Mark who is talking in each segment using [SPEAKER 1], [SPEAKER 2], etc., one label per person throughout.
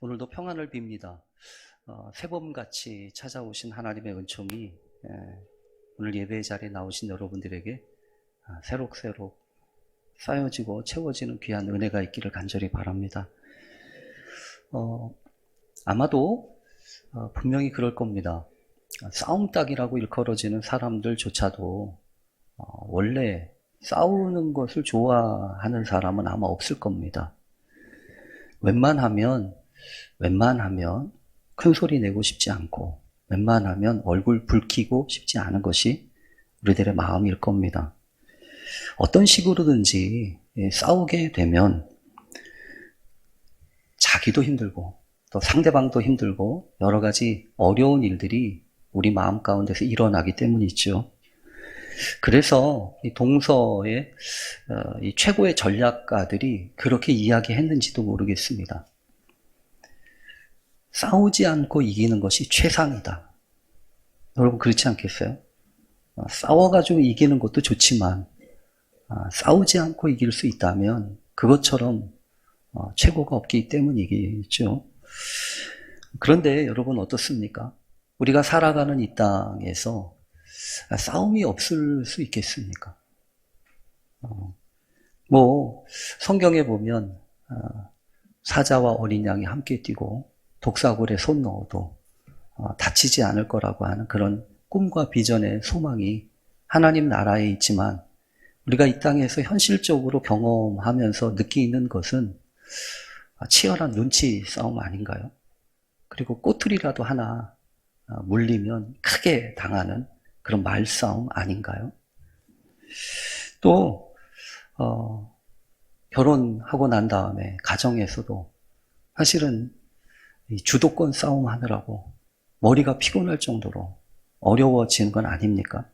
[SPEAKER 1] 오늘도 평안을 빕니다. 새봄같이 찾아오신 하나님의 은총이 오늘 예배의 자리에 나오신 여러분들에게 새록새록 쌓여지고 채워지는 귀한 은혜가 있기를 간절히 바랍니다. 아마도 분명히 그럴 겁니다. 싸움닭이라고 일컬어지는 사람들조차도 원래 싸우는 것을 좋아하는 사람은 아마 없을 겁니다. 웬만하면 큰 소리 내고 싶지 않고, 웬만하면 얼굴 붉히고 싶지 않은 것이 우리들의 마음일 겁니다. 어떤 식으로든지 싸우게 되면 자기도 힘들고 또 상대방도 힘들고 여러 가지 어려운 일들이 우리 마음 가운데서 일어나기 때문이죠. 그래서 이 동서의 이 최고의 전략가들이 그렇게 이야기했는지도 모르겠습니다. 싸우지 않고 이기는 것이 최상이다. 여러분 그렇지 않겠어요? 싸워가지고 이기는 것도 좋지만 싸우지 않고 이길 수 있다면 그것처럼 최고가 없기 때문이겠죠. 그런데 여러분 어떻습니까? 우리가 살아가는 이 땅에서 싸움이 없을 수 있겠습니까? 성경에 보면 사자와 어린 양이 함께 뛰고 독사굴에 손 넣어도 다치지 않을 거라고 하는 그런 꿈과 비전의 소망이 하나님 나라에 있지만, 우리가 이 땅에서 현실적으로 경험하면서 느끼는 것은 치열한 눈치 싸움 아닌가요? 그리고 꼬투리라도 하나 물리면 크게 당하는 그런 말싸움 아닌가요? 또 결혼하고 난 다음에 가정에서도 사실은 이 주도권 싸움 하느라고 머리가 피곤할 정도로 어려워지는 건 아닙니까?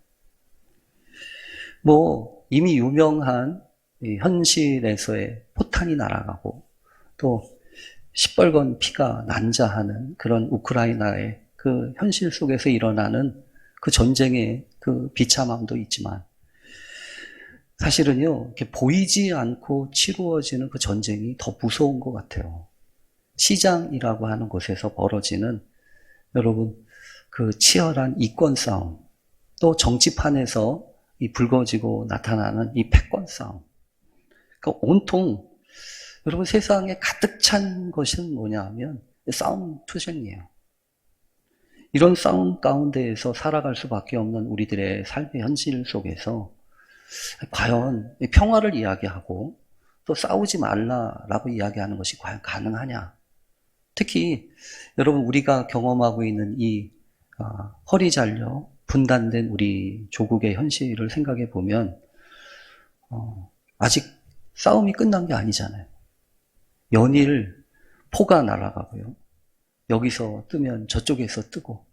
[SPEAKER 1] 이미 유명한 현실에서의 포탄이 날아가고 또 시뻘건 피가 난자하는 그런 우크라이나의 그 현실 속에서 일어나는 그 전쟁의 그 비참함도 있지만, 사실은요, 이렇게 보이지 않고 치루어지는 그 전쟁이 더 무서운 것 같아요. 시장이라고 하는 곳에서 벌어지는, 여러분, 그 치열한 이권 싸움, 또 정치판에서 이 불거지고 나타나는 이 패권 싸움. 그러니까 온통, 여러분 세상에 가득 찬 것은 뭐냐 하면 싸움 투쟁이에요. 이런 싸움 가운데에서 살아갈 수밖에 없는 우리들의 삶의 현실 속에서 과연 평화를 이야기하고 또 싸우지 말라라고 이야기하는 것이 과연 가능하냐? 특히 여러분 우리가 경험하고 있는 이 허리 잘려 분단된 우리 조국의 현실을 생각해 보면 아직 싸움이 끝난 게 아니잖아요. 연일 포가 날아가고요. 여기서 뜨면 저쪽에서 뜨고.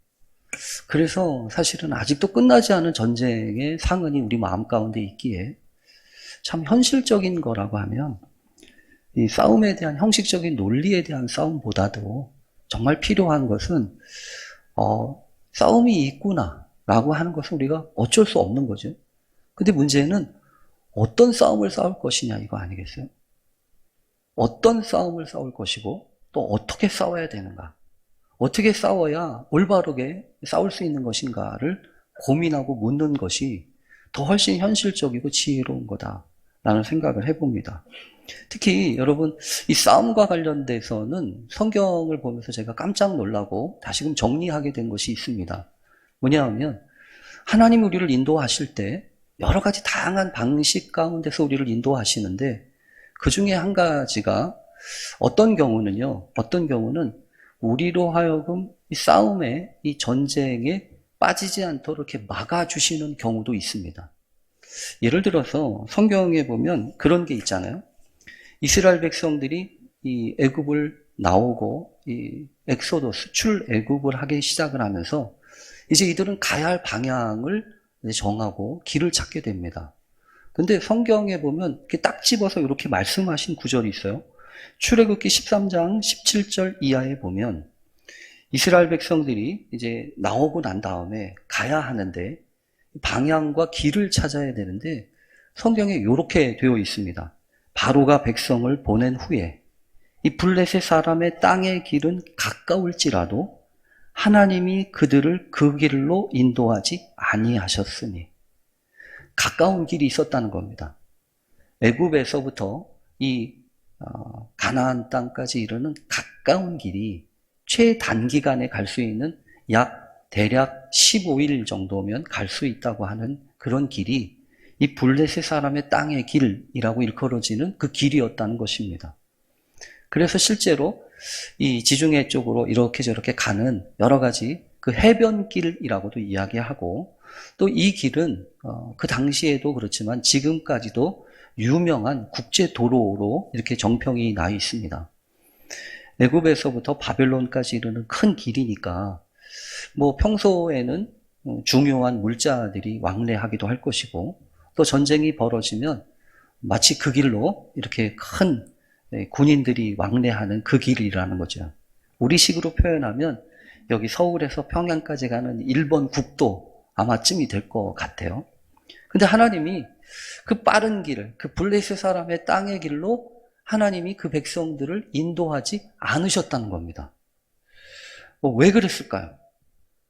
[SPEAKER 1] 그래서 사실은 아직도 끝나지 않은 전쟁의 상흔이 우리 마음 가운데 있기에 참 현실적인 거라고 하면 이 싸움에 대한 형식적인 논리에 대한 싸움보다도 정말 필요한 것은 싸움이 있구나라고 하는 것은 우리가 어쩔 수 없는 거죠. 근데 문제는 어떤 싸움을 싸울 것이냐 이거 아니겠어요? 어떤 싸움을 싸울 것이고 또 어떻게 싸워야 되는가? 어떻게 싸워야 올바르게 싸울 수 있는 것인가를 고민하고 묻는 것이 더 훨씬 현실적이고 지혜로운 거다라는 생각을 해봅니다. 특히 여러분 이 싸움과 관련돼서는 성경을 보면서 제가 깜짝 놀라고 다시금 정리하게 된 것이 있습니다. 뭐냐 하면 하나님 우리를 인도하실 때 여러 가지 다양한 방식 가운데서 우리를 인도하시는데, 그 중에 한 가지가 어떤 경우는 우리로 하여금 이 싸움에, 이 전쟁에 빠지지 않도록 이렇게 막아주시는 경우도 있습니다. 예를 들어서 성경에 보면 그런 게 있잖아요. 이스라엘 백성들이 이 애굽을 나오고 이 엑소더스 출애굽을 하기 시작을 하면서 이제 이들은 가야 할 방향을 정하고 길을 찾게 됩니다. 근데 성경에 보면 이렇게 딱 집어서 이렇게 말씀하신 구절이 있어요. 출애굽기 13장 17절 이하에 보면 이스라엘 백성들이 이제 나오고 난 다음에 가야 하는데 방향과 길을 찾아야 되는데 성경에 이렇게 되어 있습니다. 바로가 백성을 보낸 후에 이 블레셋 사람의 땅의 길은 가까울지라도 하나님이 그들을 그 길로 인도하지 아니하셨으니, 가까운 길이 있었다는 겁니다. 애굽에서부터 이 가나안 땅까지 이르는 가까운 길이 최단기간에 갈 수 있는 대략 15일 정도면 갈 수 있다고 하는 그런 길이 이 블레셋 사람의 땅의 길이라고 일컬어지는 그 길이었다는 것입니다. 그래서 실제로 이 지중해 쪽으로 이렇게 저렇게 가는 여러 가지 그 해변길이라고도 이야기하고, 또 이 길은 그 당시에도 그렇지만 지금까지도 유명한 국제도로로 이렇게 정평이 나 있습니다. 애굽에서부터 바벨론까지 이르는 큰 길이니까 뭐 평소에는 중요한 물자들이 왕래하기도 할 것이고, 또 전쟁이 벌어지면 마치 그 길로 이렇게 큰 군인들이 왕래하는 그 길이라는 거죠. 우리식으로 표현하면 여기 서울에서 평양까지 가는 1번 국도 아마쯤이 될 것 같아요. 근데 하나님이 그 빠른 길을, 그 블레셋 사람의 땅의 길로 하나님이 그 백성들을 인도하지 않으셨다는 겁니다. 왜 그랬을까요?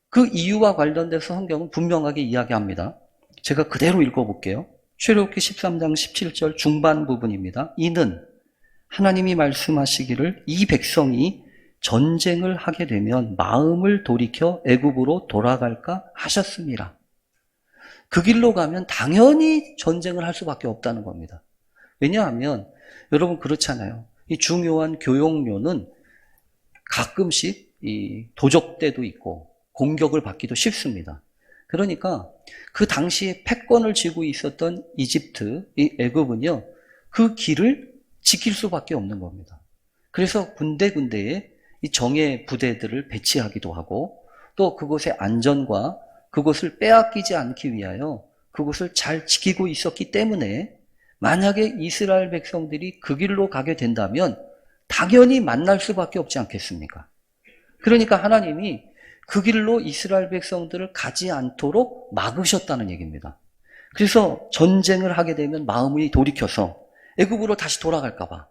[SPEAKER 1] 그 이유와 관련돼서 성경은 분명하게 이야기합니다. 제가 그대로 읽어볼게요. 출애굽기 13장 17절 중반 부분입니다. 이는 하나님이 말씀하시기를 이 백성이 전쟁을 하게 되면 마음을 돌이켜 애굽으로 돌아갈까 하셨습니다. 그 길로 가면 당연히 전쟁을 할 수밖에 없다는 겁니다. 왜냐하면 여러분 그렇잖아요. 이 중요한 교역로는 가끔씩 이 도적대도 있고 공격을 받기도 쉽습니다. 그러니까 그 당시에 패권을 쥐고 있었던 이집트, 이 애굽은요, 그 길을 지킬 수밖에 없는 겁니다. 그래서 군데군데에 이 정예 부대들을 배치하기도 하고, 또 그곳의 안전과 그곳을 빼앗기지 않기 위하여 그곳을 잘 지키고 있었기 때문에 만약에 이스라엘 백성들이 그 길로 가게 된다면 당연히 만날 수밖에 없지 않겠습니까? 그러니까 하나님이 그 길로 이스라엘 백성들을 가지 않도록 막으셨다는 얘기입니다. 그래서 전쟁을 하게 되면 마음이 돌이켜서 애굽으로 다시 돌아갈까 봐.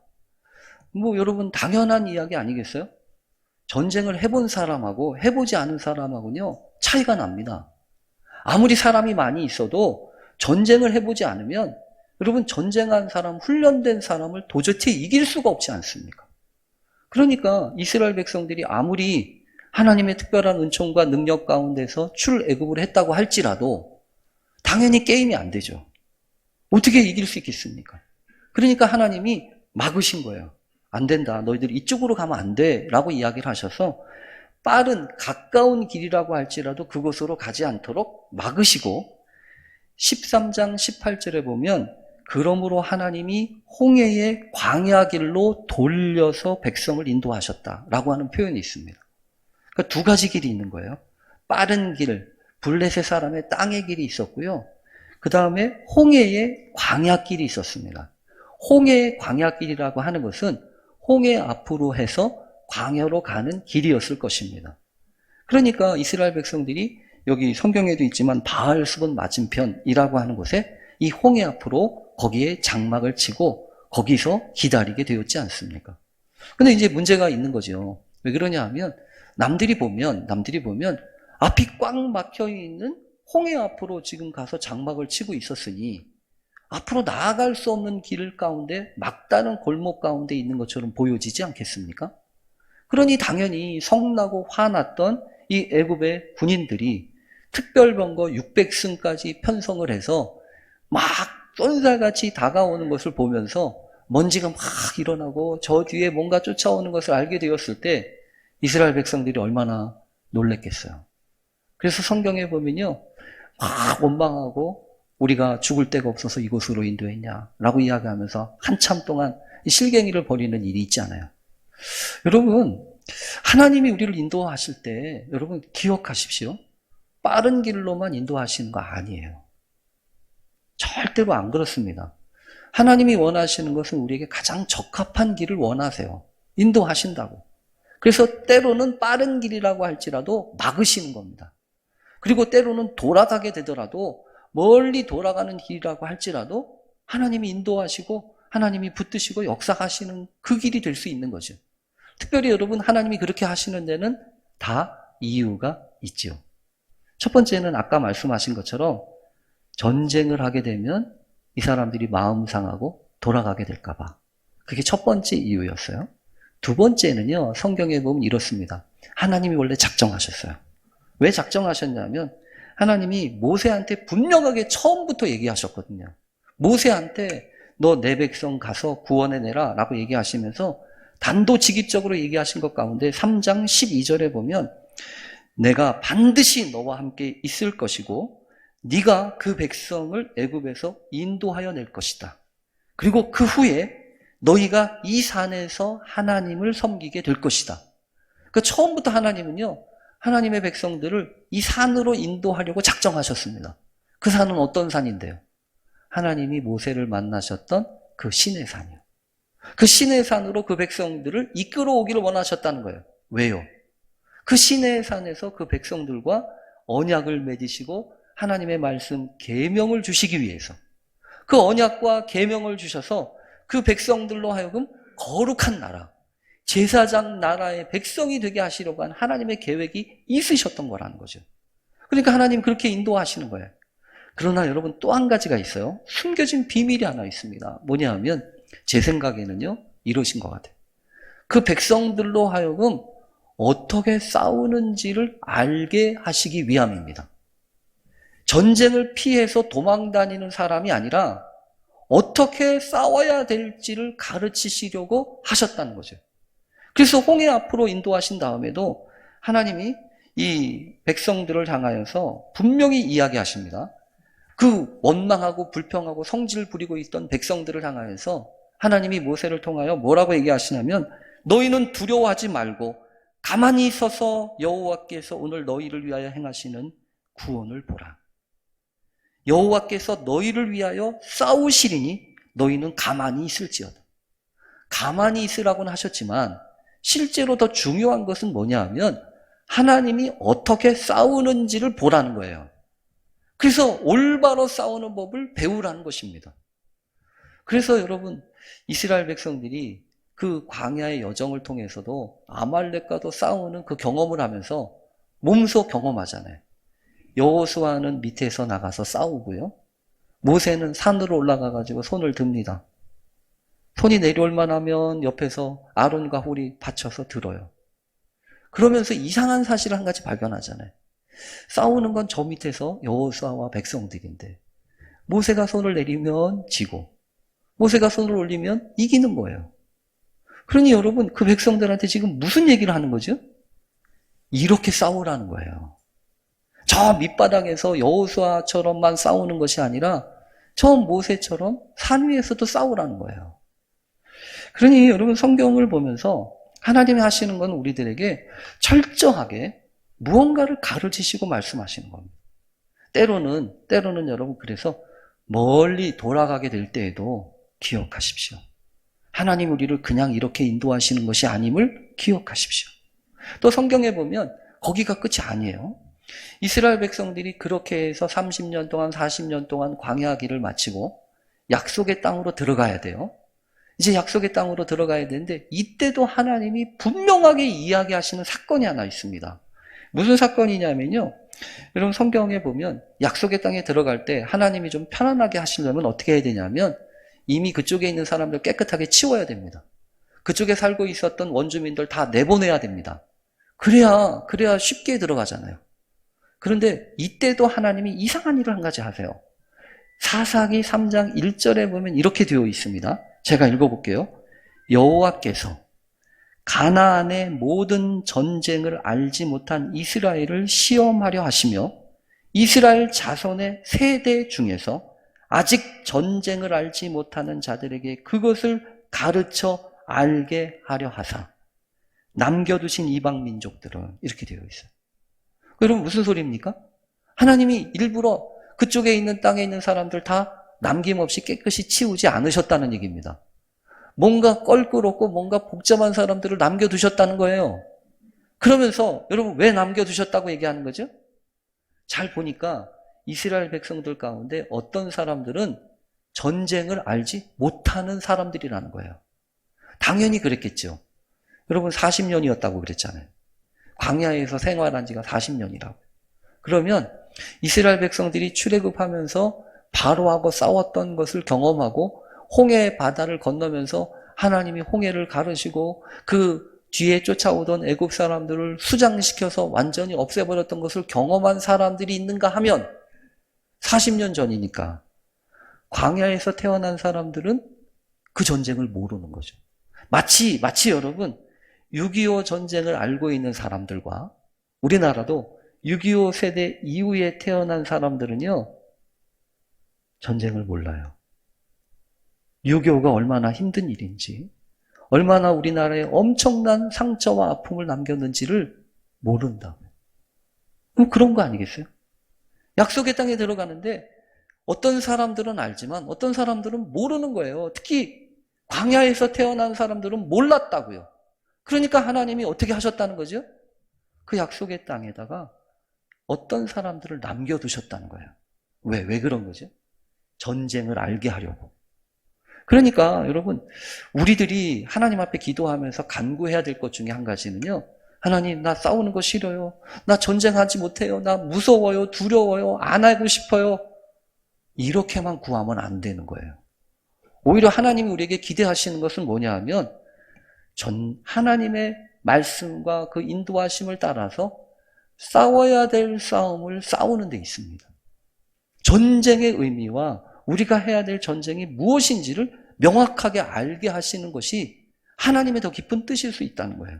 [SPEAKER 1] 뭐 여러분 당연한 이야기 아니겠어요? 전쟁을 해본 사람하고 해보지 않은 사람하고는요 차이가 납니다. 아무리 사람이 많이 있어도 전쟁을 해보지 않으면 여러분 전쟁한 사람, 훈련된 사람을 도저히 이길 수가 없지 않습니까? 그러니까 이스라엘 백성들이 아무리 하나님의 특별한 은총과 능력 가운데서 출애굽을 했다고 할지라도 당연히 게임이 안 되죠. 어떻게 이길 수 있겠습니까? 그러니까 하나님이 막으신 거예요. 안 된다. 너희들 이쪽으로 가면 안 돼. 라고 이야기를 하셔서 빠른 가까운 길이라고 할지라도 그곳으로 가지 않도록 막으시고, 13장 18절에 보면 그러므로 하나님이 홍해의 광야길로 돌려서 백성을 인도하셨다라고 하는 표현이 있습니다. 그러니까 두 가지 길이 있는 거예요. 빠른 길, 블레셋 사람의 땅의 길이 있었고요. 그 다음에 홍해의 광야길이 있었습니다. 홍해의 광야길이라고 하는 것은 홍해 앞으로 해서 광야로 가는 길이었을 것입니다. 그러니까 이스라엘 백성들이 여기 성경에도 있지만 바알스본 맞은편이라고 하는 곳에 이 홍해 앞으로 거기에 장막을 치고 거기서 기다리게 되었지 않습니까? 근데 이제 문제가 있는 거죠. 왜 그러냐 하면 남들이 보면 앞이 꽉 막혀 있는 홍해 앞으로 지금 가서 장막을 치고 있었으니 앞으로 나아갈 수 없는 길 가운데 막다른 골목 가운데 있는 것처럼 보여지지 않겠습니까? 그러니 당연히 성나고 화났던 이 애굽의 군인들이 특별병거 600승까지 편성을 해서 막 쏜살같이 다가오는 것을 보면서 먼지가 막 일어나고 저 뒤에 뭔가 쫓아오는 것을 알게 되었을 때 이스라엘 백성들이 얼마나 놀랬겠어요. 그래서 성경에 보면요, 막 원망하고 우리가 죽을 데가 없어서 이곳으로 인도했냐라고 이야기하면서 한참 동안 실갱이를 벌이는 일이 있지 않아요. 여러분, 하나님이 우리를 인도하실 때 여러분 기억하십시오. 빠른 길로만 인도하시는 거 아니에요. 절대로 안 그렇습니다. 하나님이 원하시는 것은 우리에게 가장 적합한 길을 원하세요. 인도하신다고. 그래서 때로는 빠른 길이라고 할지라도 막으시는 겁니다. 그리고 때로는 돌아가게 되더라도 멀리 돌아가는 길이라고 할지라도 하나님이 인도하시고 하나님이 붙드시고 역사하시는 그 길이 될 수 있는 거죠. 특별히 여러분, 하나님이 그렇게 하시는 데는 다 이유가 있죠. 첫 번째는 아까 말씀하신 것처럼 전쟁을 하게 되면 이 사람들이 마음 상하고 돌아가게 될까 봐. 그게 첫 번째 이유였어요. 두 번째는요, 성경에 보면 이렇습니다. 하나님이 원래 작정하셨어요. 왜 작정하셨냐면 하나님이 모세한테 분명하게 처음부터 얘기하셨거든요. 모세한테 너 내 백성 가서 구원해내라 라고 얘기하시면서 단도직입적으로 얘기하신 것 가운데 3장 12절에 보면 내가 반드시 너와 함께 있을 것이고 네가 그 백성을 애굽에서 인도하여 낼 것이다. 그리고 그 후에 너희가 이 산에서 하나님을 섬기게 될 것이다. 그 처음부터 하나님은요, 하나님의 백성들을 이 산으로 인도하려고 작정하셨습니다. 그 산은 어떤 산인데요? 하나님이 모세를 만나셨던 그 시내 산이요. 그 시내 산으로 그 백성들을 이끌어오기를 원하셨다는 거예요. 왜요? 그 시내 산에서 그 백성들과 언약을 맺으시고 하나님의 말씀 계명을 주시기 위해서 그 언약과 계명을 주셔서 그 백성들로 하여금 거룩한 나라, 제사장 나라의 백성이 되게 하시려고 한 하나님의 계획이 있으셨던 거라는 거죠. 그러니까 하나님 그렇게 인도하시는 거예요. 그러나 여러분 또 한 가지가 있어요. 숨겨진 비밀이 하나 있습니다. 뭐냐 하면 제 생각에는요, 이러신 것 같아요. 그 백성들로 하여금 어떻게 싸우는지를 알게 하시기 위함입니다. 전쟁을 피해서 도망다니는 사람이 아니라 어떻게 싸워야 될지를 가르치시려고 하셨다는 거죠. 그래서 홍해 앞으로 인도하신 다음에도 하나님이 이 백성들을 향하여서 분명히 이야기하십니다. 그 원망하고 불평하고 성질 부리고 있던 백성들을 향하여서 하나님이 모세를 통하여 뭐라고 얘기하시냐면 너희는 두려워하지 말고 가만히 있어서 여호와께서 오늘 너희를 위하여 행하시는 구원을 보라. 여호와께서 너희를 위하여 싸우시리니 너희는 가만히 있을지어다. 가만히 있으라고는 하셨지만 실제로 더 중요한 것은 뭐냐 하면 하나님이 어떻게 싸우는지를 보라는 거예요. 그래서 올바로 싸우는 법을 배우라는 것입니다. 그래서 여러분, 이스라엘 백성들이 그 광야의 여정을 통해서도 아말렉과도 싸우는 그 경험을 하면서 몸소 경험하잖아요. 여호수아는 밑에서 나가서 싸우고요. 모세는 산으로 올라가가지고 손을 듭니다. 손이 내려올 만하면 옆에서 아론과 홀이 받쳐서 들어요. 그러면서 이상한 사실을 한 가지 발견하잖아요. 싸우는 건 저 밑에서 여호수아와 백성들인데 모세가 손을 내리면 지고 모세가 손을 올리면 이기는 거예요. 그러니 여러분, 그 백성들한테 지금 무슨 얘기를 하는 거죠? 이렇게 싸우라는 거예요. 저 밑바닥에서 여호수아처럼만 싸우는 것이 아니라 저 모세처럼 산 위에서도 싸우라는 거예요. 그러니 여러분, 성경을 보면서 하나님이 하시는 건 우리들에게 철저하게 무언가를 가르치시고 말씀하시는 겁니다. 때로는 여러분, 그래서 멀리 돌아가게 될 때에도 기억하십시오. 하나님 우리를 그냥 이렇게 인도하시는 것이 아님을 기억하십시오. 또 성경에 보면 거기가 끝이 아니에요. 이스라엘 백성들이 그렇게 해서 30년 동안 40년 동안 광야 길을 마치고 약속의 땅으로 들어가야 돼요. 이제 약속의 땅으로 들어가야 되는데 이때도 하나님이 분명하게 이야기하시는 사건이 하나 있습니다. 무슨 사건이냐면요, 여러분 성경에 보면 약속의 땅에 들어갈 때 하나님이 좀 편안하게 하시려면 어떻게 해야 되냐면 이미 그쪽에 있는 사람들 깨끗하게 치워야 됩니다. 그쪽에 살고 있었던 원주민들 다 내보내야 됩니다. 그래야 쉽게 들어가잖아요. 그런데 이때도 하나님이 이상한 일을 한 가지 하세요. 사사기 3장 1절에 보면 이렇게 되어 있습니다. 제가 읽어볼게요. 여호와께서 가나안의 모든 전쟁을 알지 못한 이스라엘을 시험하려 하시며 이스라엘 자손의 세대 중에서 아직 전쟁을 알지 못하는 자들에게 그것을 가르쳐 알게 하려 하사 남겨두신 이방 민족들은 이렇게 되어 있어요. 여러분 무슨 소리입니까? 하나님이 일부러 그쪽에 있는 땅에 있는 사람들 다 남김없이 깨끗이 치우지 않으셨다는 얘기입니다. 뭔가 껄끄럽고 뭔가 복잡한 사람들을 남겨두셨다는 거예요. 그러면서 여러분 왜 남겨두셨다고 얘기하는 거죠? 잘 보니까 이스라엘 백성들 가운데 어떤 사람들은 전쟁을 알지 못하는 사람들이라는 거예요. 당연히 그랬겠죠. 여러분 40년이었다고 그랬잖아요. 광야에서 생활한 지가 40년이라고. 그러면 이스라엘 백성들이 출애굽하면서 바로하고 싸웠던 것을 경험하고 홍해 바다를 건너면서 하나님이 홍해를 가르시고 그 뒤에 쫓아오던 애굽 사람들을 수장시켜서 완전히 없애버렸던 것을 경험한 사람들이 있는가 하면 40년 전이니까 광야에서 태어난 사람들은 그 전쟁을 모르는 거죠. 마치 여러분 6.25 전쟁을 알고 있는 사람들과 우리나라도 6.25 세대 이후에 태어난 사람들은요, 전쟁을 몰라요. 6.25가 얼마나 힘든 일인지, 얼마나 우리나라에 엄청난 상처와 아픔을 남겼는지를 모른다고요. 그럼 그런 거 아니겠어요? 약속의 땅에 들어가는데 어떤 사람들은 알지만 어떤 사람들은 모르는 거예요. 특히 광야에서 태어난 사람들은 몰랐다고요. 그러니까 하나님이 어떻게 하셨다는 거죠? 그 약속의 땅에다가 어떤 사람들을 남겨두셨다는 거예요. 왜 그런 거죠? 전쟁을 알게 하려고. 그러니까 여러분, 우리들이 하나님 앞에 기도하면서 간구해야 될 것 중에 한 가지는요. 하나님, 나 싸우는 거 싫어요. 나 전쟁하지 못해요. 나 무서워요. 두려워요. 안 하고 싶어요. 이렇게만 구하면 안 되는 거예요. 오히려 하나님이 우리에게 기대하시는 것은 뭐냐 하면 하나님의 말씀과 그 인도하심을 따라서 싸워야 될 싸움을 싸우는 데 있습니다. 전쟁의 의미와 우리가 해야 될 전쟁이 무엇인지를 명확하게 알게 하시는 것이 하나님의 더 깊은 뜻일 수 있다는 거예요.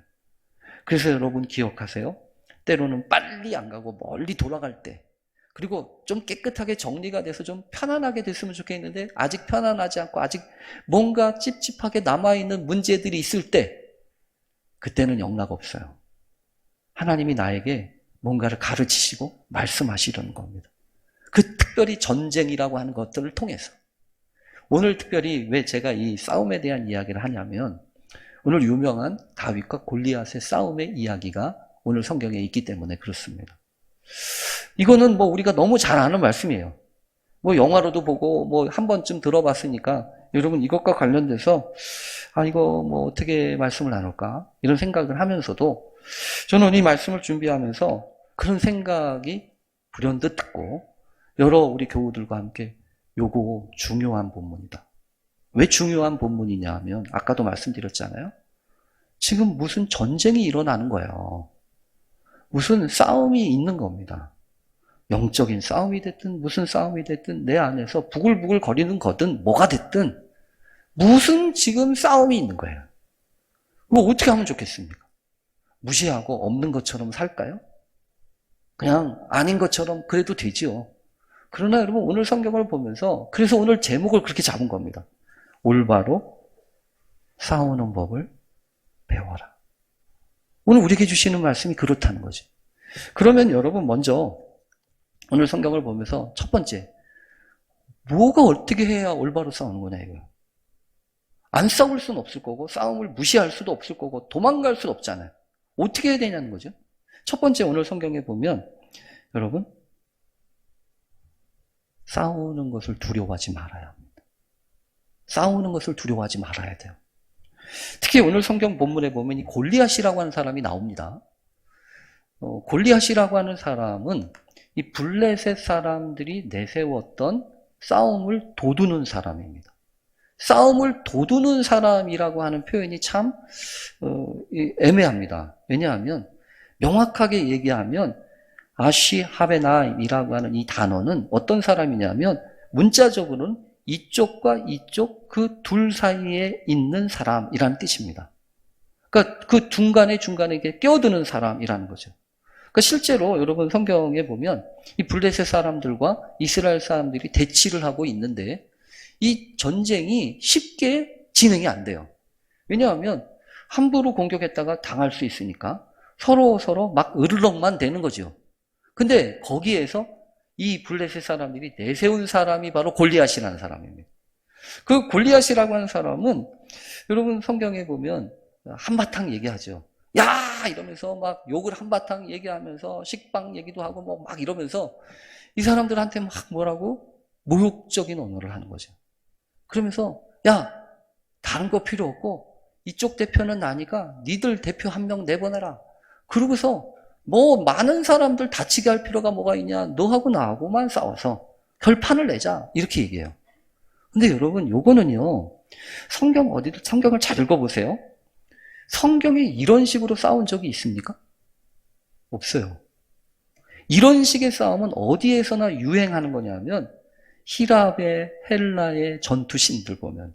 [SPEAKER 1] 그래서 여러분 기억하세요. 때로는 빨리 안 가고 멀리 돌아갈 때, 그리고 좀 깨끗하게 정리가 돼서 좀 편안하게 됐으면 좋겠는데 아직 편안하지 않고 아직 뭔가 찝찝하게 남아있는 문제들이 있을 때, 그때는 영락 없어요. 하나님이 나에게 뭔가를 가르치시고 말씀하시려는 겁니다. 그 특별히 전쟁이라고 하는 것들을 통해서. 오늘 특별히 왜 제가 이 싸움에 대한 이야기를 하냐면, 오늘 유명한 다윗과 골리앗의 싸움의 이야기가 오늘 성경에 있기 때문에 그렇습니다. 이거는 뭐 우리가 너무 잘 아는 말씀이에요. 뭐 영화로도 보고 뭐 한 번쯤 들어봤으니까 여러분 이것과 관련돼서 이거 뭐 어떻게 말씀을 나눌까 이런 생각을 하면서도 저는 이 말씀을 준비하면서 그런 생각이 불현듯 듣고 여러 우리 교우들과 함께 요거 중요한 본문이다. 왜 중요한 본문이냐 하면 아까도 말씀드렸잖아요. 지금 무슨 전쟁이 일어나는 거예요. 무슨 싸움이 있는 겁니다. 영적인 싸움이 됐든 무슨 싸움이 됐든 내 안에서 부글부글 거리는 거든 뭐가 됐든 무슨 지금 싸움이 있는 거예요. 뭐 어떻게 하면 좋겠습니까? 무시하고 없는 것처럼 살까요? 그냥 아닌 것처럼 그래도 되지요. 그러나 여러분 오늘 성경을 보면서 그래서 오늘 제목을 그렇게 잡은 겁니다. 올바로 싸우는 법을 배워라. 오늘 우리에게 주시는 말씀이 그렇다는 거죠. 그러면 여러분 먼저 오늘 성경을 보면서 첫 번째, 뭐가 어떻게 해야 올바로 싸우는 거냐 이거예요. 안 싸울 수는 없을 거고 싸움을 무시할 수도 없을 거고 도망갈 수도 없잖아요. 어떻게 해야 되냐는 거죠. 첫 번째 오늘 성경에 보면 여러분 싸우는 것을 두려워하지 말아야 합니다. 싸우는 것을 두려워하지 말아야 돼요. 특히 오늘 성경 본문에 보면 이 골리앗이라고 하는 사람이 나옵니다. 골리앗이라고 하는 사람은 이 블레셋 사람들이 내세웠던 싸움을 도두는 사람입니다. 싸움을 도두는 사람이라고 하는 표현이 참 애매합니다. 왜냐하면 명확하게 얘기하면 아시하베나이라고 하는 이 단어는 어떤 사람이냐면 문자적으로는 이쪽과 이쪽 그 둘 사이에 있는 사람이라는 뜻입니다. 그러니까 그 중간에 이렇게 껴드는 사람이라는 거죠. 그러니까 실제로 여러분 성경에 보면 이 블레셋 사람들과 이스라엘 사람들이 대치를 하고 있는데 이 전쟁이 쉽게 진행이 안 돼요. 왜냐하면 함부로 공격했다가 당할 수 있으니까 서로 막 으르렁만 되는 거죠. 근데 거기에서 이 블레셋 사람들이 내세운 사람이 바로 골리앗이라는 사람입니다. 그 골리앗이라고 하는 사람은 여러분 성경에 보면 한바탕 얘기하죠. 야! 이러면서 막 욕을 한바탕 얘기하면서 식빵 얘기도 하고 뭐 막 이러면서 이 사람들한테 막 뭐라고? 모욕적인 언어를 하는 거죠. 그러면서 야, 다른 거 필요 없고 이쪽 대표는 나니까 니들 대표 한 명 내보내라. 그러고서 뭐 많은 사람들 다치게 할 필요가 뭐가 있냐. 너하고 나하고만 싸워서 결판을 내자. 이렇게 얘기해요. 근데 여러분 요거는요. 성경을 잘 읽어보세요. 성경이 이런 식으로 싸운 적이 있습니까? 없어요. 이런 식의 싸움은 어디에서나 유행하는 거냐면 히랍의 헬라의 전투신들 보면,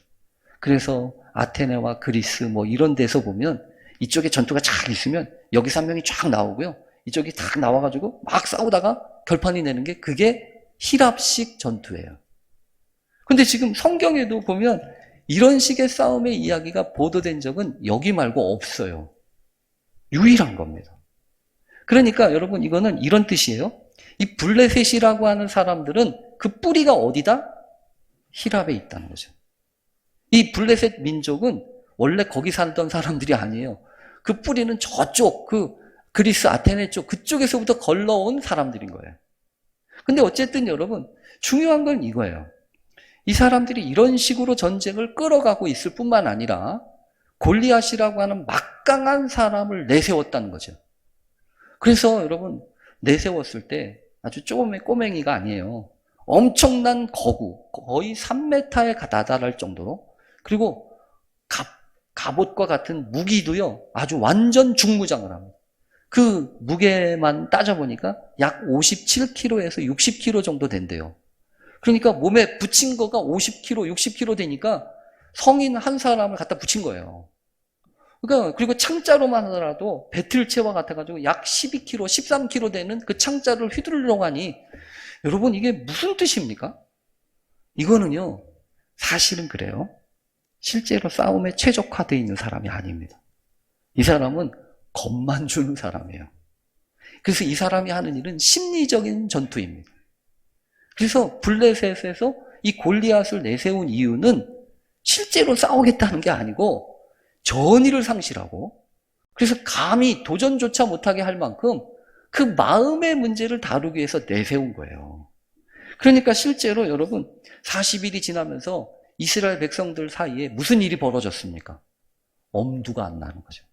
[SPEAKER 1] 그래서 아테네와 그리스 뭐 이런 데서 보면 이쪽에 전투가 잘 있으면 여기서 한 명이 쫙 나오고요. 이쪽이 딱 나와가지고 막 싸우다가 결판이 내는 게 그게 히랍식 전투예요. 근데 지금 성경에도 보면 이런 식의 싸움의 이야기가 보도된 적은 여기 말고 없어요. 유일한 겁니다. 그러니까 여러분 이거는 이런 뜻이에요. 이 블레셋이라고 하는 사람들은 그 뿌리가 어디다? 히랍에 있다는 거죠. 이 블레셋 민족은 원래 거기 살던 사람들이 아니에요. 그 뿌리는 저쪽, 그리스 아테네 쪽, 그쪽에서부터 걸러온 사람들인 거예요. 근데 어쨌든 여러분, 중요한 건 이거예요. 이 사람들이 이런 식으로 전쟁을 끌어가고 있을 뿐만 아니라 골리앗이라고 하는 막강한 사람을 내세웠다는 거죠. 그래서 여러분, 내세웠을 때 아주 조금의 꼬맹이가 아니에요. 엄청난 거구, 거의 3m에 다다를 정도로, 그리고 갑옷과 같은 무기도요, 아주 완전 중무장을 합니다. 그 무게만 따져보니까 약 57kg에서 60kg 정도 된대요. 그러니까 몸에 붙인 거가 50kg, 60kg 되니까 성인 한 사람을 갖다 붙인 거예요. 그러니까, 그리고 창자로만 하더라도 배틀체와 같아가지고 약 12kg, 13kg 되는 그 창자를 휘두르려고 하니, 여러분 이게 무슨 뜻입니까? 이거는요, 사실은 그래요. 실제로 싸움에 최적화되어 있는 사람이 아닙니다. 이 사람은 겁만 주는 사람이에요. 그래서 이 사람이 하는 일은 심리적인 전투입니다. 그래서 블레셋에서 이 골리앗을 내세운 이유는 실제로 싸우겠다는 게 아니고 전의를 상실하고, 그래서 감히 도전조차 못하게 할 만큼 그 마음의 문제를 다루기 위해서 내세운 거예요. 그러니까 실제로 여러분 40일이 지나면서 이스라엘 백성들 사이에 무슨 일이 벌어졌습니까? 엄두가 안 나는 거죠.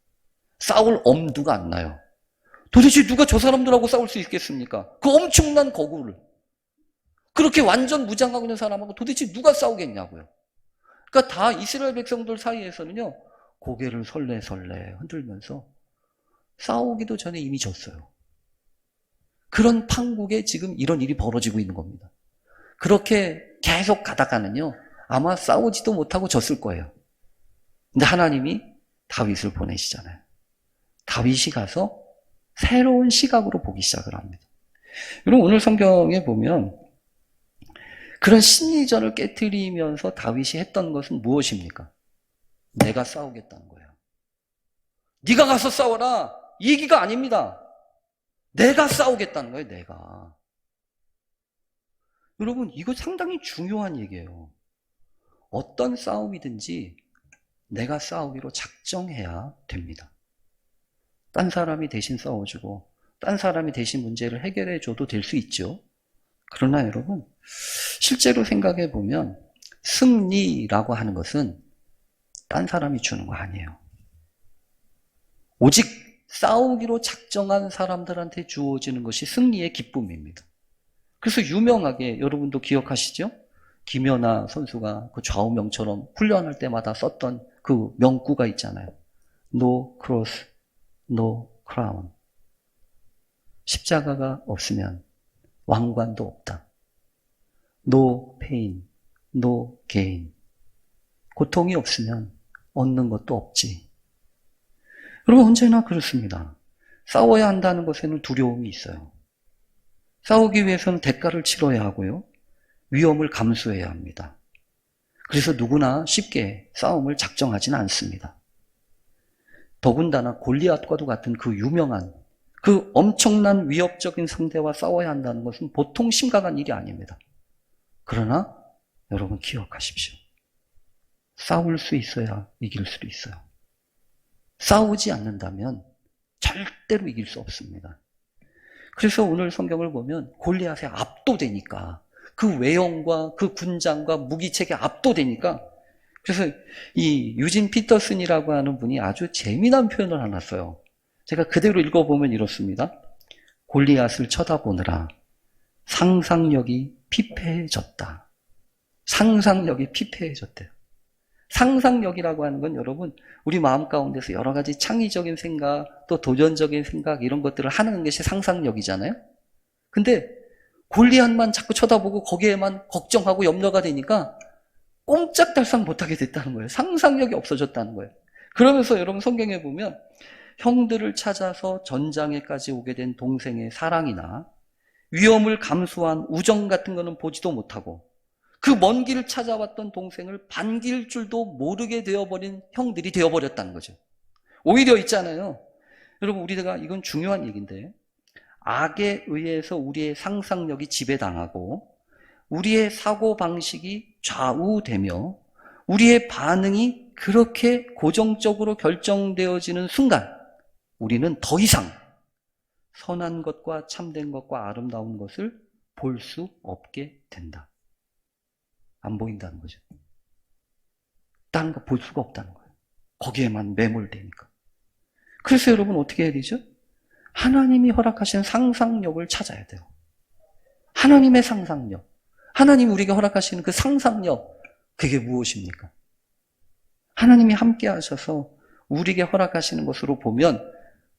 [SPEAKER 1] 싸울 엄두가 안 나요. 도대체 누가 저 사람들하고 싸울 수 있겠습니까? 그 엄청난 거구를. 그렇게 완전 무장하고 있는 사람하고 도대체 누가 싸우겠냐고요. 그러니까 다 이스라엘 백성들 사이에서는요, 고개를 설레설레 흔들면서 싸우기도 전에 이미 졌어요. 그런 판국에 지금 이런 일이 벌어지고 있는 겁니다. 그렇게 계속 가다가는요, 아마 싸우지도 못하고 졌을 거예요. 근데 하나님이 다윗을 보내시잖아요. 다윗이 가서 새로운 시각으로 보기 시작을 합니다. 여러분 오늘 성경에 보면 그런 심리전을 깨트리면서 다윗이 했던 것은 무엇입니까? 내가 싸우겠다는 거예요. 네가 가서 싸워라. 이 얘기가 아닙니다. 내가 싸우겠다는 거예요. 내가. 여러분 이거 상당히 중요한 얘기예요. 어떤 싸움이든지 내가 싸우기로 작정해야 됩니다. 딴 사람이 대신 싸워주고 딴 사람이 대신 문제를 해결해줘도 될 수 있죠. 그러나 여러분 실제로 생각해 보면 승리라고 하는 것은 딴 사람이 주는 거 아니에요. 오직 싸우기로 작정한 사람들한테 주어지는 것이 승리의 기쁨입니다. 그래서 유명하게 여러분도 기억하시죠? 김연아 선수가 그 좌우명처럼 훈련할 때마다 썼던 그 명구가 있잖아요. No cross, no crown. 십자가가 없으면 왕관도 없다. No pain, no gain. 고통이 없으면 얻는 것도 없지. 여러분 언제나 그렇습니다. 싸워야 한다는 것에는 두려움이 있어요. 싸우기 위해서는 대가를 치러야 하고요. 위험을 감수해야 합니다. 그래서 누구나 쉽게 싸움을 작정하지는 않습니다. 더군다나 골리앗과도 같은 그 유명한 그 엄청난 위협적인 상대와 싸워야 한다는 것은 보통 심각한 일이 아닙니다. 그러나 여러분 기억하십시오. 싸울 수 있어야 이길 수 있어요. 싸우지 않는다면 절대로 이길 수 없습니다. 그래서 오늘 성경을 보면 골리앗에 압도되니까 그 외형과 그 군장과 무기책에 압도되니까. 그래서 이 유진 피터슨이라고 하는 분이 아주 재미난 표현을 하나 써요. 제가 그대로 읽어보면 이렇습니다. 골리앗을 쳐다보느라 상상력이 피폐해졌다. 상상력이 피폐해졌대요. 상상력이라고 하는 건 여러분, 우리 마음 가운데서 여러 가지 창의적인 생각, 또 도전적인 생각, 이런 것들을 하는 것이 상상력이잖아요. 근데 골리앗만 자꾸 쳐다보고 거기에만 걱정하고 염려가 되니까 꼼짝달싹 못하게 됐다는 거예요. 상상력이 없어졌다는 거예요. 그러면서 여러분 성경에 보면 형들을 찾아서 전장에까지 오게 된 동생의 사랑이나 위험을 감수한 우정 같은 거는 보지도 못하고 그 먼 길을 찾아왔던 동생을 반길 줄도 모르게 되어버린 형들이 되어버렸다는 거죠. 오히려 있잖아요. 여러분, 우리가 이건 중요한 얘기인데 악에 의해서 우리의 상상력이 지배당하고 우리의 사고방식이 좌우되며 우리의 반응이 그렇게 고정적으로 결정되어지는 순간 우리는 더 이상 선한 것과 참된 것과 아름다운 것을 볼 수 없게 된다. 안 보인다는 거죠. 다른 거 볼 수가 없다는 거예요. 거기에만 매몰되니까. 그래서 여러분 어떻게 해야 되죠? 하나님이 허락하신 상상력을 찾아야 돼요. 하나님의 상상력. 하나님이 우리에게 허락하시는 그 상상력, 그게 무엇입니까? 하나님이 함께 하셔서 우리에게 허락하시는 것으로 보면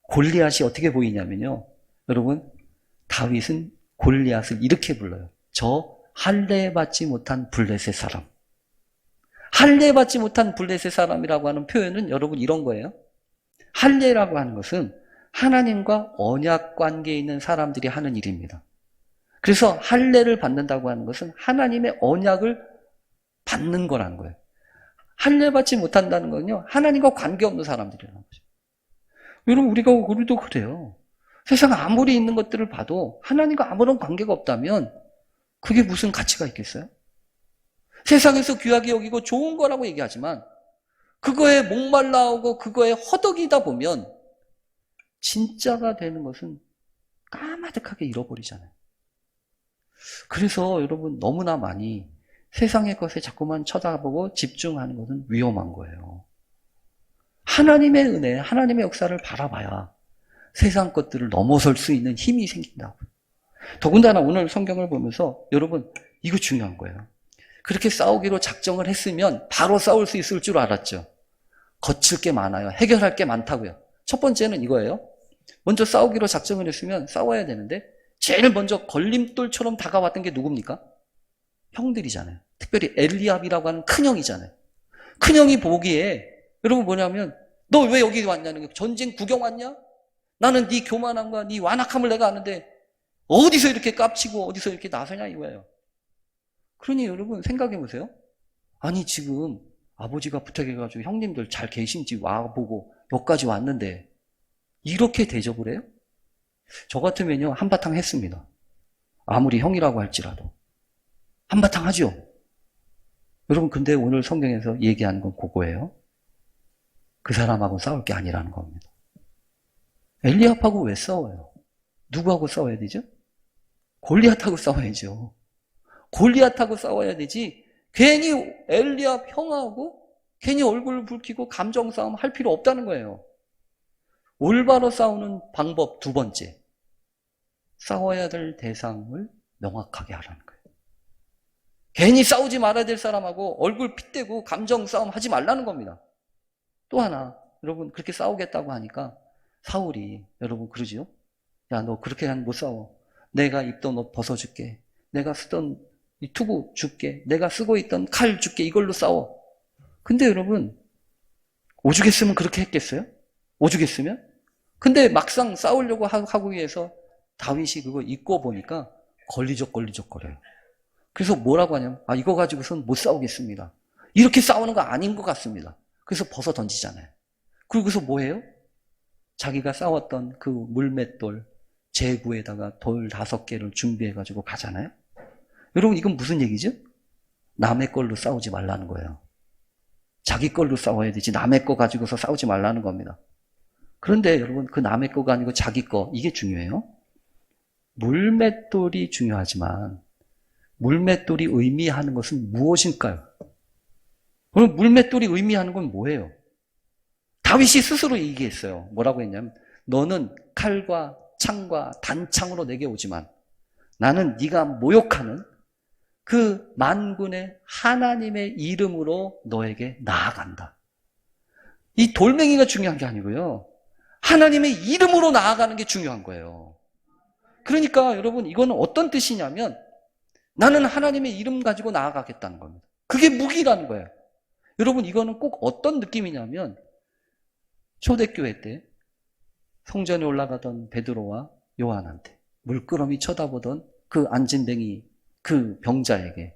[SPEAKER 1] 골리앗이 어떻게 보이냐면요. 여러분, 다윗은 골리앗을 이렇게 불러요. 저 할례받지 못한 블레셋 사람. 할례받지 못한 블레셋 사람이라고 하는 표현은 여러분 이런 거예요. 할례라고 하는 것은 하나님과 언약 관계에 있는 사람들이 하는 일입니다. 그래서 할례를 받는다고 하는 것은 하나님의 언약을 받는 거라는 거예요. 할례 받지 못한다는 건요, 하나님과 관계없는 사람들이라는 거죠. 여러분, 우리도 그래요. 세상 아무리 있는 것들을 봐도 하나님과 아무런 관계가 없다면 그게 무슨 가치가 있겠어요? 세상에서 귀하게 여기고 좋은 거라고 얘기하지만 그거에 목말라오고 그거에 허덕이다 보면 진짜가 되는 것은 까마득하게 잃어버리잖아요. 그래서 여러분 너무나 많이 세상의 것에 자꾸만 쳐다보고 집중하는 것은 위험한 거예요. 하나님의 은혜, 하나님의 역사를 바라봐야 세상 것들을 넘어설 수 있는 힘이 생긴다고요. 더군다나 오늘 성경을 보면서 여러분 이거 중요한 거예요. 그렇게 싸우기로 작정을 했으면 바로 싸울 수 있을 줄 알았죠. 거칠 게 많아요. 해결할 게 많다고요. 첫 번째는 이거예요. 먼저 싸우기로 작정을 했으면 싸워야 되는데 제일 먼저 걸림돌처럼 다가왔던 게 누굽니까? 형들이잖아요. 특별히 엘리압이라고 하는 큰형이잖아요. 큰형이 보기에 여러분 뭐냐면 너 왜 여기 왔냐는 거예요. 전쟁 구경 왔냐? 나는 네 교만함과 네 완악함을 내가 아는데 어디서 이렇게 깝치고 어디서 이렇게 나서냐 이거예요. 그러니 여러분 생각해 보세요. 아니 지금 아버지가 부탁해가지고 형님들 잘 계신지 와보고 여기까지 왔는데 이렇게 대접을 해요? 저 같으면요 한바탕 했습니다. 아무리 형이라고 할지라도 한바탕 하죠. 여러분 근데 오늘 성경에서 얘기하는 건 그거예요. 그 사람하고 싸울 게 아니라는 겁니다. 엘리압하고 왜 싸워요? 누구하고 싸워야 되죠? 골리앗하고 싸워야죠. 골리앗하고 싸워야 되지 괜히 엘리압 형하고 괜히 얼굴 붉히고 감정 싸움 할 필요 없다는 거예요. 올바로 싸우는 방법 두 번째, 싸워야 될 대상을 명확하게 하라는 거예요. 괜히 싸우지 말아야 될 사람하고 얼굴 핏대고 감정 싸움 하지 말라는 겁니다. 또 하나, 여러분 그렇게 싸우겠다고 하니까 사울이 여러분 그러지요? 야, 너 그렇게 하면 못 싸워. 내가 입던 옷 벗어줄게. 내가 쓰던 이 투구 줄게. 내가 쓰고 있던 칼 줄게. 이걸로 싸워. 근데 여러분 오죽했으면 그렇게 했겠어요? 오죽했으면? 근데 막상 싸우려고 하고 위해서 다윗이 그거 입고 보니까 걸리적거려요. 그래서 뭐라고 하냐면 이거 가지고선 못 싸우겠습니다. 이렇게 싸우는 거 아닌 것 같습니다. 그래서 벗어 던지잖아요. 그러고서 뭐해요? 자기가 싸웠던 그 물맷돌 제구에다가 돌 5개를 준비해가지고 가잖아요. 여러분 이건 무슨 얘기죠? 남의 걸로 싸우지 말라는 거예요. 자기 걸로 싸워야 되지 남의 거 가지고서 싸우지 말라는 겁니다. 그런데 여러분 그 남의 거가 아니고 자기 거 이게 중요해요. 물맷돌이 중요하지만 물맷돌이 의미하는 것은 무엇일까요? 그럼 물맷돌이 의미하는 건 뭐예요? 다윗이 스스로 얘기했어요. 뭐라고 했냐면 너는 칼과 창과 단창으로 내게 오지만 나는 네가 모욕하는 그 만군의 하나님의 이름으로 너에게 나아간다. 이 돌멩이가 중요한 게 아니고요. 하나님의 이름으로 나아가는 게 중요한 거예요. 그러니까 여러분 이거는 어떤 뜻이냐면 나는 하나님의 이름 가지고 나아가겠다는 겁니다. 그게 무기라는 거예요. 여러분 이거는 꼭 어떤 느낌이냐면 초대교회 때 성전에 올라가던 베드로와 요한한테 물끄러미 쳐다보던 그 안진뱅이 그 병자에게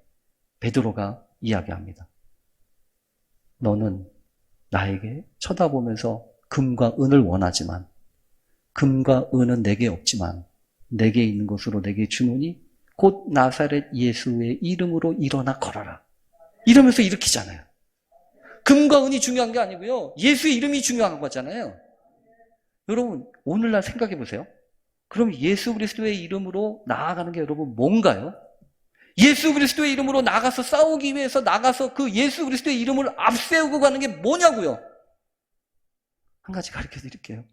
[SPEAKER 1] 베드로가 이야기합니다. 너는 나에게 쳐다보면서 금과 은을 원하지만 금과 은은 내게 없지만 내게 있는 것으로 내게 주노니 곧 나사렛 예수의 이름으로 일어나 걸어라. 이러면서 일으키잖아요. 금과 은이 중요한 게 아니고요. 예수의 이름이 중요한 거잖아요. 여러분 오늘날 생각해 보세요. 그럼 예수 그리스도의 이름으로 나아가는 게 여러분 뭔가요? 예수 그리스도의 이름으로 나가서 싸우기 위해서 나가서 그 예수 그리스도의 이름을 앞세우고 가는 게 뭐냐고요? 한 가지 가르쳐 드릴게요.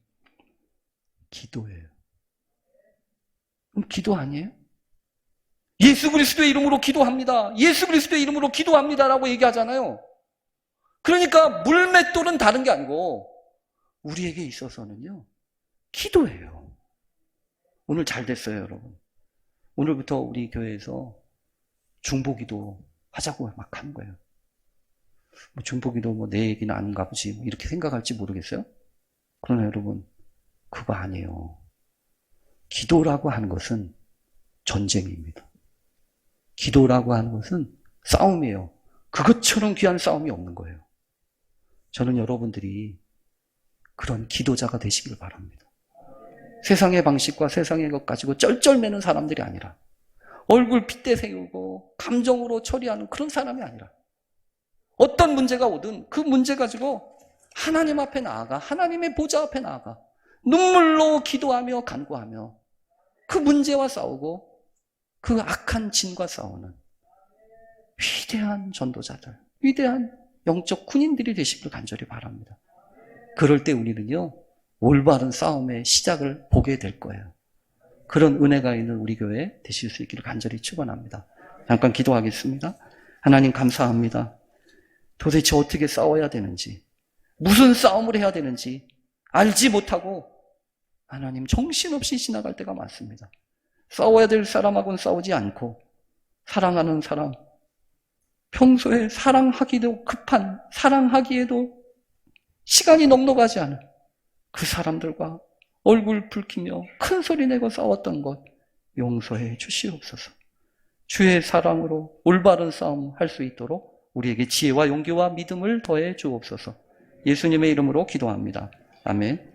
[SPEAKER 1] 기도예요. 그럼 기도 아니에요? 예수 그리스도의 이름으로 기도합니다. 예수 그리스도의 이름으로 기도합니다라고 얘기하잖아요. 그러니까 물맷돌은 다른 게 아니고 우리에게 있어서는요. 기도예요. 오늘 잘 됐어요, 여러분. 오늘부터 우리 교회에서 중보기도 하자고 막 하는 거예요. 중보기도 내 얘기는 아닌가 보지 이렇게 생각할지 모르겠어요. 그러나 여러분 그거 아니에요. 기도라고 하는 것은 전쟁입니다. 기도라고 하는 것은 싸움이에요. 그것처럼 귀한 싸움이 없는 거예요. 저는 여러분들이 그런 기도자가 되시길 바랍니다. 세상의 방식과 세상의 것 가지고 쩔쩔매는 사람들이 아니라 얼굴 핏대 세우고 감정으로 처리하는 그런 사람이 아니라 어떤 문제가 오든 그 문제 가지고 하나님 앞에 나아가 하나님의 보좌 앞에 나아가 눈물로 기도하며 간구하며 그 문제와 싸우고 그 악한 진과 싸우는 위대한 전도자들, 위대한 영적 군인들이 되시길 간절히 바랍니다. 그럴 때 우리는요 올바른 싸움의 시작을 보게 될 거예요. 그런 은혜가 있는 우리 교회 되실 수 있기를 간절히 축원합니다. 잠깐 기도하겠습니다. 하나님 감사합니다. 도대체 어떻게 싸워야 되는지, 무슨 싸움을 해야 되는지 알지 못하고 하나님 정신없이 지나갈 때가 많습니다. 싸워야 될 사람하고는 싸우지 않고 사랑하는 사람, 평소에 사랑하기도 급한, 사랑하기에도 시간이 넉넉하지 않은 그 사람들과 얼굴 붉히며 큰 소리 내고 싸웠던 것 용서해 주시옵소서. 주의 사랑으로 올바른 싸움 할 수 있도록 우리에게 지혜와 용기와 믿음을 더해 주옵소서. 예수님의 이름으로 기도합니다. 아멘.